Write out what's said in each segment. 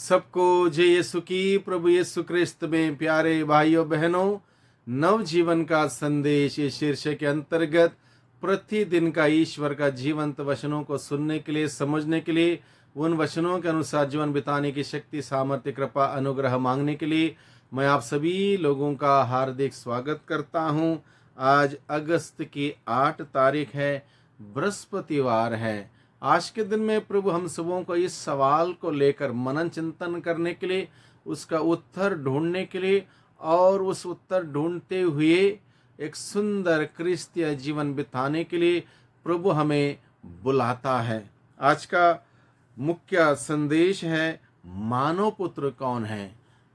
सबको जय यीशु की। प्रभु यीशु क्रिस्त में प्यारे भाइयों बहनों, नव जीवन का संदेश ये शीर्षक के अंतर्गत प्रतिदिन का ईश्वर का जीवंत वचनों को सुनने के लिए, समझने के लिए, उन वचनों के अनुसार जीवन बिताने की शक्ति, सामर्थ्य, कृपा, अनुग्रह मांगने के लिए मैं आप सभी लोगों का हार्दिक स्वागत करता हूं। आज अगस्त की 8 तारीख है, बृहस्पतिवार है। आज के दिन में प्रभु हम सबों को इस सवाल को लेकर मनन चिंतन करने के लिए, उसका उत्तर ढूंढने के लिए और उस उत्तर ढूंढते हुए एक सुंदर क्रिस्तीय जीवन बिताने के लिए प्रभु हमें बुलाता है। आज का मुख्य संदेश है, मानव पुत्र कौन है?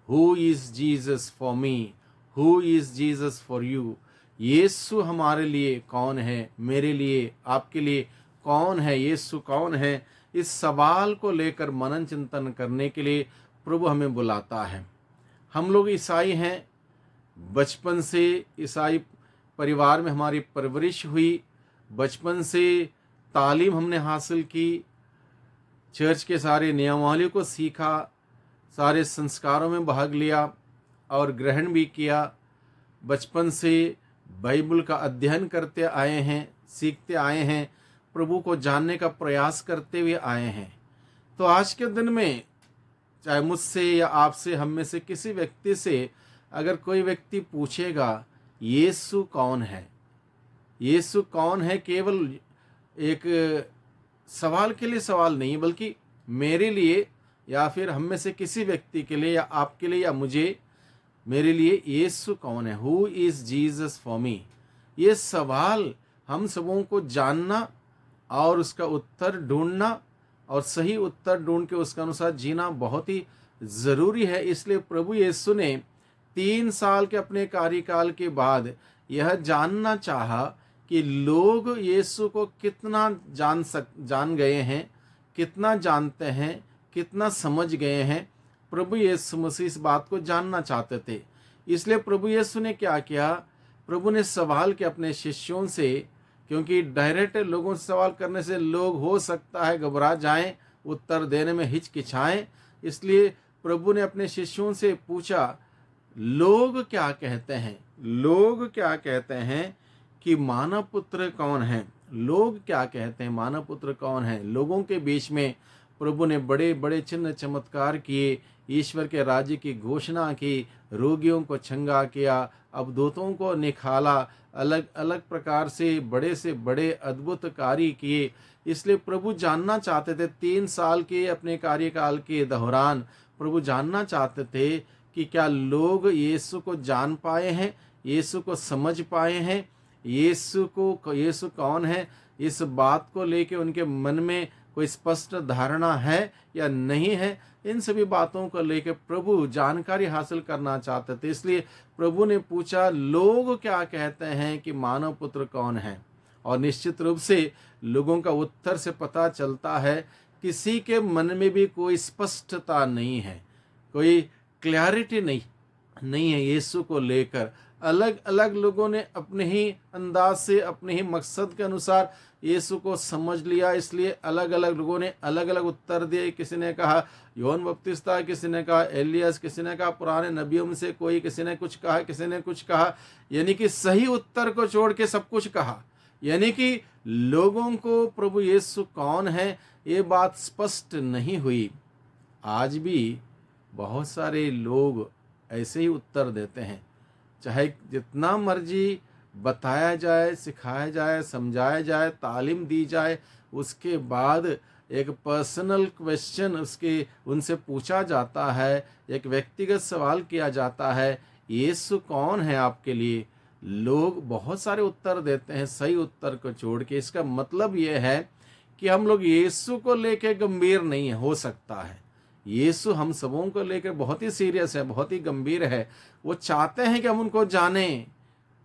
Who is Jesus for me? Who is Jesus for you? Yeshu हमारे लिए कौन है? मेरे लिए, आपके लिए कौन है? यीशु कौन है? इस सवाल को लेकर मनन चिंतन करने के लिए प्रभु हमें बुलाता है। हम लोग ईसाई हैं, बचपन से ईसाई परिवार में हमारी परवरिश हुई, बचपन से तालीम हमने हासिल की, चर्च के सारे नियमावली को सीखा, सारे संस्कारों में भाग लिया और ग्रहण भी किया। बचपन से बाइबल का अध्ययन करते आए हैं, सीखते आए हैं, प्रभु को जानने का प्रयास करते हुए आए हैं। तो आज के दिन में चाहे मुझसे या आपसे, हम में से किसी व्यक्ति से अगर कोई व्यक्ति पूछेगा यीशु कौन है, यीशु कौन है, केवल एक सवाल के लिए सवाल नहीं, बल्कि मेरे लिए या फिर हम में से किसी व्यक्ति के लिए या आपके लिए या मुझे, मेरे लिए यीशु कौन है? हु इज जीसस फॉर मी? ये सवाल हम सबों को जानना और उसका उत्तर ढूंढना और सही उत्तर ढूंढ के उसके अनुसार जीना बहुत ही ज़रूरी है। इसलिए प्रभु यीशु ने 3 साल के अपने कार्यकाल के बाद यह जानना चाहा कि लोग यीशु को कितना जान गए हैं, कितना जानते हैं, कितना समझ गए हैं। प्रभु यीशु मसीह इस बात को जानना चाहते थे। इसलिए प्रभु यीशु ने क्या किया? प्रभु ने सवाल किया अपने शिष्यों से, क्योंकि डायरेक्ट लोगों से सवाल करने से लोग हो सकता है घबरा जाएं, उत्तर देने में हिचकिचाएं। इसलिए प्रभु ने अपने शिष्यों से पूछा, लोग क्या कहते हैं? लोग क्या कहते हैं कि मानव पुत्र कौन है? लोग क्या कहते हैं मानव पुत्र कौन है? लोगों के बीच में प्रभु ने बड़े बड़े चिन्ह चमत्कार किए, ईश्वर के राज्य की घोषणा की, रोगियों को चंगा किया, अवधूतों को निखाला, अलग अलग प्रकार से बड़े अद्भुत कार्य किए। इसलिए प्रभु जानना चाहते थे, 3 साल के अपने कार्यकाल के दौरान प्रभु जानना चाहते थे कि क्या लोग यीशु को जान पाए हैं, यीशु को समझ पाए हैं, यीशु कौन है, इस बात को लेके उनके मन में कोई स्पष्ट धारणा है या नहीं है। इन सभी बातों को लेकर प्रभु जानकारी हासिल करना चाहते थे। इसलिए प्रभु ने पूछा, लोग क्या कहते हैं कि मानव पुत्र कौन है? और निश्चित रूप से लोगों का उत्तर से पता चलता है, किसी के मन में भी कोई स्पष्टता नहीं है, कोई क्लैरिटी नहीं है यीशु को लेकर। अलग अलग लोगों ने अपने ही अंदाज से, अपने ही मकसद के अनुसार यीशु को समझ लिया। इसलिए अलग अलग लोगों ने अलग अलग उत्तर दिए। किसी ने कहा यूहन्ना बपतिस्ता, किसी ने कहा एलियस, किसी ने कहा पुराने नबियों में से कोई, किसी ने कुछ कहा, किसी ने कुछ कहा। यानी कि सही उत्तर को छोड़ के सब कुछ कहा। यानी कि लोगों को प्रभु यीशु कौन है ये बात स्पष्ट नहीं हुई। आज भी बहुत सारे लोग ऐसे ही उत्तर देते हैं, चाहे जितना मर्जी बताया जाए, सिखाया जाए, समझाया जाए, तालीम दी जाए, उसके बाद एक पर्सनल क्वेश्चन उनसे पूछा जाता है, एक व्यक्तिगत सवाल किया जाता है, यीशु कौन है आपके लिए? लोग बहुत सारे उत्तर देते हैं सही उत्तर को छोड़ के। इसका मतलब ये है कि हम लोग यीशु को लेके गंभीर नहीं हो सकता है। यीशु हम सबों को लेकर बहुत ही सीरियस है, बहुत ही गंभीर है। वो चाहते हैं कि हम उनको जानें,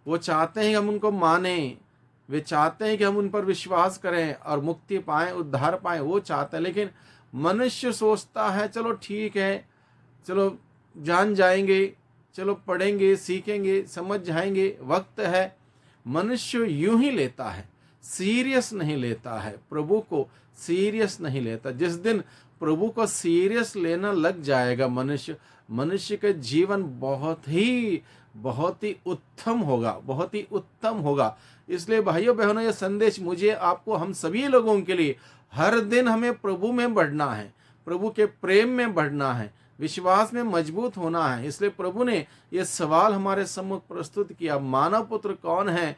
वो चाहते हैं कि हम उनको मानें, वे चाहते हैं कि हम उन पर विश्वास करें और मुक्ति पाएं, उद्धार पाएं। वो चाहते हैं। लेकिन मनुष्य सोचता है, चलो ठीक है, चलो जान जाएंगे, चलो पढ़ेंगे, सीखेंगे, समझ जाएंगे, वक्त है। मनुष्य यूं ही लेता है, सीरियस नहीं लेता है, प्रभु को सीरियस नहीं लेता। जिस दिन प्रभु को सीरियस लेना लग जाएगा मनुष्य का जीवन बहुत ही उत्तम होगा, बहुत ही उत्तम होगा। इसलिए भाइयों बहनों, ये संदेश मुझे, आपको, हम सभी लोगों के लिए, हर दिन हमें प्रभु में बढ़ना है, प्रभु के प्रेम में बढ़ना है, विश्वास में मजबूत होना है। इसलिए प्रभु ने यह सवाल हमारे सम्मुख प्रस्तुत किया, मानव पुत्र कौन है,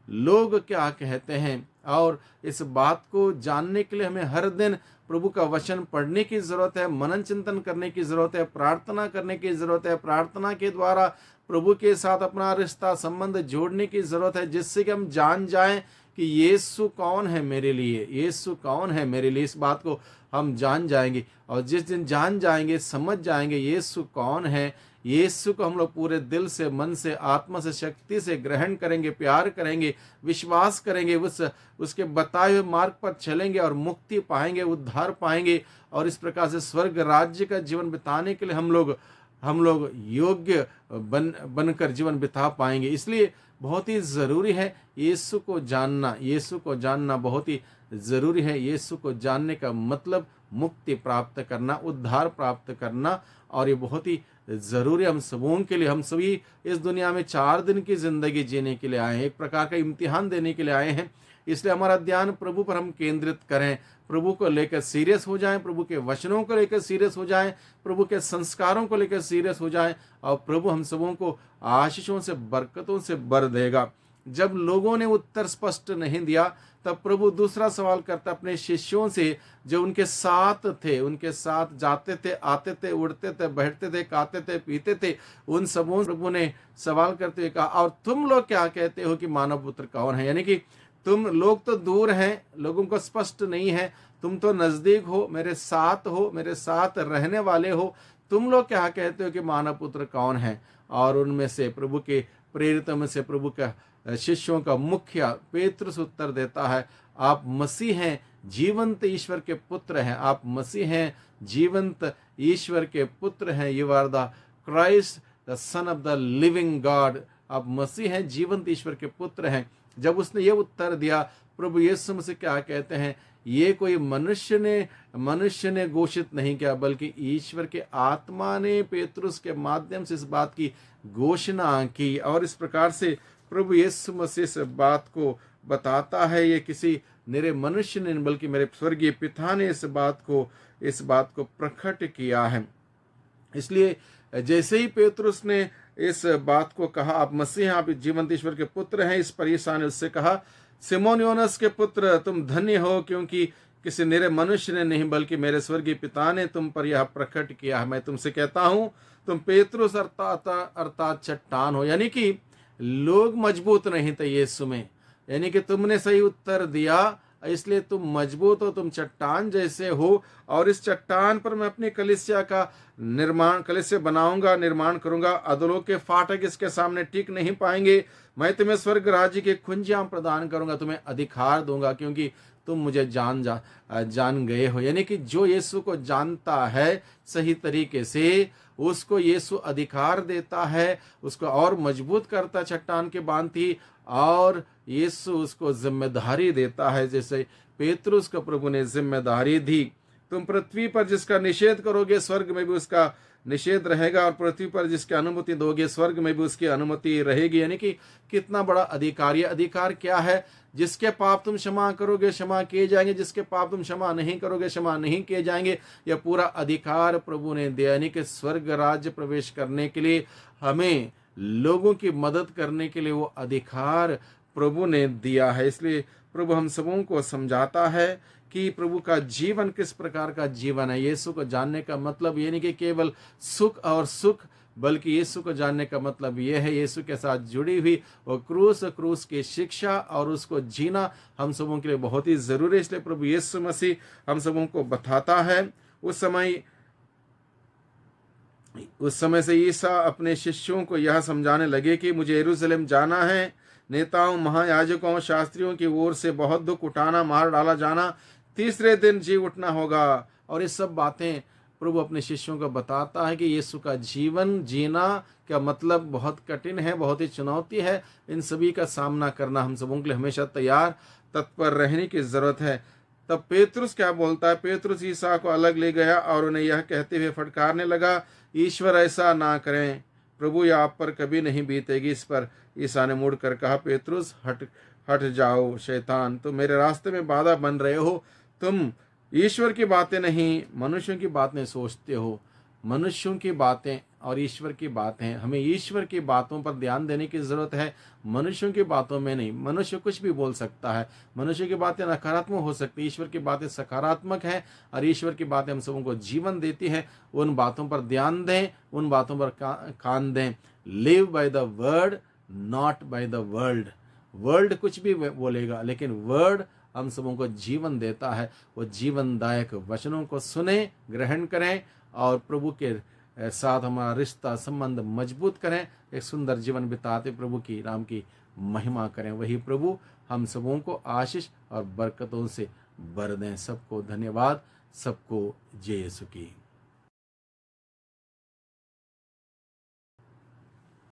लोग क्या कहते हैं। और इस बात को जानने के लिए हमें हर दिन प्रभु का वचन पढ़ने की जरूरत है, मनन चिंतन करने की जरूरत है, प्रार्थना करने की जरूरत है। प्रार्थना के द्वारा प्रभु के साथ अपना रिश्ता संबंध जोड़ने की जरूरत है, जिससे कि हम जान जाएं कि यीशु कौन है मेरे लिए, यीशु कौन है मेरे लिए। इस बात को हम जान जाएंगे, और जिस दिन जान जाएंगे, समझ जाएंगे यीशु कौन है, यीशु को हम लोग पूरे दिल से, मन से, आत्मा से, शक्ति से ग्रहण करेंगे, प्यार करेंगे, विश्वास करेंगे, उसके बताए हुए मार्ग पर चलेंगे और मुक्ति पाएंगे, उद्धार पाएंगे। और इस प्रकार से स्वर्ग राज्य का जीवन बिताने के लिए हम लोग योग्य बनकर जीवन बिता पाएंगे। इसलिए बहुत ही ज़रूरी है यीशु को जानना, यीशु को जानना बहुत ही ज़रूरी है। यीशु को जानने का मतलब मुक्ति प्राप्त करना, उद्धार प्राप्त करना, और ये बहुत ही ज़रूरी हम सबों के लिए। हम सभी इस दुनिया में 4 दिन की ज़िंदगी जीने के लिए आए हैं, एक प्रकार का इम्तिहान देने के लिए आए हैं। इसलिए हमारा ध्यान प्रभु पर हम केंद्रित करें, प्रभु को लेकर सीरियस हो जाएं, प्रभु के वचनों को लेकर सीरियस हो जाएं, प्रभु के संस्कारों को लेकर सीरियस हो जाएं, और प्रभु हम सबों को आशीषों से, बरकतों से भर देगा। जब लोगों ने उत्तर स्पष्ट नहीं दिया, तब प्रभु दूसरा सवाल करता अपने शिष्यों से, जो उनके साथ थे, उनके साथ जाते थे, आते थे, उड़ते थे, बैठते थे, खाते थे, पीते थे। उन सबों प्रभु ने सवाल करते हुए कहा, और तुम लोग क्या कहते हो कि मानव पुत्र कौन है? यानी कि तुम लोग तो दूर हैं, लोगों को स्पष्ट नहीं है, तुम तो नजदीक हो, मेरे साथ हो, मेरे साथ रहने वाले हो, तुम लोग क्या कहते हो कि मानव पुत्र कौन है? और उनमें से, प्रभु के प्रेरितों में से, प्रभु का शिष्यों का मुखिया पेतरुस उत्तर देता है, आप मसीह हैं, जीवंत ईश्वर के पुत्र हैं। आप मसीह हैं, जीवंत ईश्वर के पुत्र हैं। You are the Christ, the son of the living God. आप मसीह हैं, जीवंत ईश्वर के पुत्र हैं। जब उसने ये उत्तर दिया, प्रभु यीशु मसीह क्या कहते हैं, ये कोई मनुष्य ने घोषित नहीं किया, बल्कि ईश्वर के आत्मा ने पेतरुस के माध्यम से इस बात की घोषणा की। और इस प्रकार से प्रभु यीशु मसीह इस बात को बताता है, ये किसी निरे मनुष्य ने, बल्कि मेरे स्वर्गीय पिता ने इस बात को प्रकट किया है। इसलिए जैसे ही पेतरुस ने इस बात को कहा, आप मसीह, आप जीवंत ईश्वर के पुत्र हैं, इस पर ईसा ने उससे कहा, सिमोन योनस के पुत्र, तुम धन्य हो, क्योंकि किसी निरे मनुष्य ने नहीं, बल्कि मेरे स्वर्गीय पिता ने तुम पर यह प्रकट किया है। मैं तुमसे कहता हूं, तुम पेतरुस अर्थात चट्टान हो। यानी कि लोग मजबूत नहीं थे यीशु में, यानी कि तुमने सही उत्तर दिया, इसलिए तुम मजबूत हो, तुम चट्टान जैसे हो। और इस चट्टान पर मैं अपनी कलीसिया बनाऊंगा, निर्माण करूंगा। अधोलोक के फाटक इसके सामने टिक नहीं पाएंगे। मैं तुम्हें स्वर्ग राज्य की कुंजियां प्रदान करूंगा, तुम्हें अधिकार दूंगा, क्योंकि तुम मुझे जान गए हो। यानी कि जो यीशु को जानता है सही तरीके से, उसको यीशु अधिकार देता है, उसको और मजबूत करता चट्टान के भांति, और यीशु उसको जिम्मेदारी देता है, जैसे पेतरुस को प्रभु ने जिम्मेदारी दी। तुम पृथ्वी पर जिसका निषेध करोगे, स्वर्ग में भी उसका निषेध रहेगा, और पृथ्वी पर जिसकी अनुमति दोगे, स्वर्ग में भी उसकी अनुमति रहेगी। यानी कि कितना बड़ा अधिकार क्या है? जिसके पाप तुम क्षमा करोगे, क्षमा किए जाएंगे, जिसके पाप तुम क्षमा नहीं करोगे, क्षमा नहीं किए जाएंगे। यह पूरा अधिकार प्रभु ने दिया। यानी कि स्वर्ग राज्य प्रवेश करने के लिए, हमें लोगों की मदद करने के लिए वो अधिकार प्रभु ने दिया है। इसलिए प्रभु हम सबों को समझाता है कि प्रभु का जीवन किस प्रकार का जीवन है। यीशु को जानने का मतलब ये नहीं कि केवल सुख, बल्कि यीशु को जानने का मतलब यह है, यीशु के साथ जुड़ी हुई वो क्रूस की शिक्षा और उसको जीना हम सबों के लिए बहुत ही जरूरी है। इसलिए प्रभु यीशु मसीह हम सबों को बताता है। उस समय से ईसा अपने शिष्यों को यह समझाने लगे कि मुझे यरूशलेम जाना है, नेताओं, महायाजकों, शास्त्रियों की ओर से बहुत दुख उठाना, मार डाला जाना, तीसरे दिन जी उठना होगा। और ये सब बातें प्रभु अपने शिष्यों को बताता है कि यीशु का जीवन जीना का मतलब बहुत कठिन है, बहुत ही चुनौती है। इन सभी का सामना करना हम सबों के लिए हमेशा तैयार, तत्पर रहने की जरूरत है। तब पेतरुस क्या बोलता है? पेतरुस ईसा को अलग ले गया और उन्हें यह कहते हुए फटकारने लगा, ईश्वर ऐसा ना करें, प्रभु यह आप पर कभी नहीं बीतेगी। इस पर ईसा ने मुड़कर कहा, पेतरुस हट हट जाओ शैतान, तुम मेरे रास्ते में बाधा बन रहे हो। तुम ईश्वर की बातें नहीं, मनुष्यों की बातें सोचते हो। मनुष्यों की बातें और ईश्वर की बातें, हमें ईश्वर की बातों पर ध्यान देने की जरूरत है, मनुष्यों की बातों में नहीं। मनुष्य कुछ भी बोल सकता है, मनुष्य की बातें नकारात्मक हो सकती है, ईश्वर की बातें सकारात्मक है और ईश्वर की बातें हम सबों को जीवन देती है। उन बातों पर ध्यान दें, उन बातों पर कान दें। Live by the word, not by the world. World कुछ भी बोलेगा, लेकिन वर्ड हम सबों को जीवन देता है। वो जीवनदायक वचनों को सुने, ग्रहण करें और प्रभु के साथ हमारा रिश्ता संबंध मजबूत करें। एक सुंदर जीवन बिताते प्रभु की नाम की महिमा करें। वही प्रभु हम सबों को आशीष और बरकतों से भर दें। सबको धन्यवाद, सबको जय यीशु की।